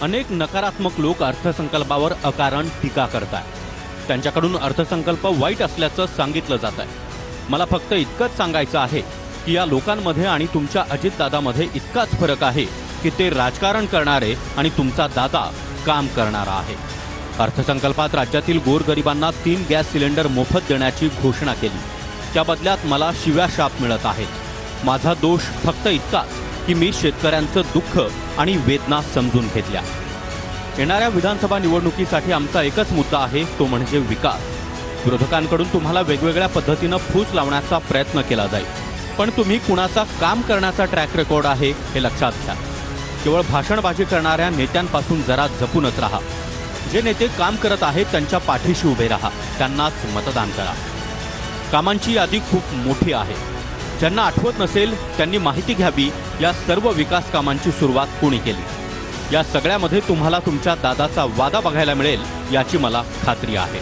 अनेक नकारात्मक लोक अर्थसंकल्पावर अकारण टीका करतात. त्यांच्याकडून अर्थसंकल्प वाईट असल्याचं सांगितलं जात आहे. मला फक्त इतकंच सांगायचं आहे की या लोकांमध्ये आणि तुमच्या अजितदादामध्ये इतकाच फरक आहे की ते राजकारण करणारे आणि तुमचा दादा काम करणारा आहे. अर्थसंकल्पात राज्यातील गोरगरिबांना 3 गॅस सिलेंडर मोफत देण्याची घोषणा केली. त्या बदल्यात मला शिव्या शाप मिळत आहेत. माझा दोष फक्त इतकाच की मी शेतकऱ्यांचं दुःख आणि वेदना समजून घेतल्या. येणाऱ्या विधानसभा निवडणुकीसाठी आमचा एकच मुद्दा आहे, तो म्हणजे विकास. विरोधकांकडून तुम्हाला वेगवेगळ्या पद्धतीनं फूस लावण्याचा प्रयत्न केला जाईल, पण तुम्ही कुणाचा काम करण्याचा ट्रॅक रेकॉर्ड आहे हे लक्षात घ्या. केवळ भाषणबाजी करणाऱ्या नेत्यांपासून जरा जपूनच राहा. जे नेते काम करत आहेत त्यांच्या पाठीशी उभे राहा, त्यांनाच मतदान करा. कामांची यादी खूप मोठी आहे. ज्यांना आठवत नसेल त्यांनी माहिती घ्यावी या सर्व विकास कामांची सुरुवात कोणी केली. या सगळ्यामध्ये तुम्हाला तुमच्या दादाचा वादा बघायला मिळेल याची मला खात्री आहे.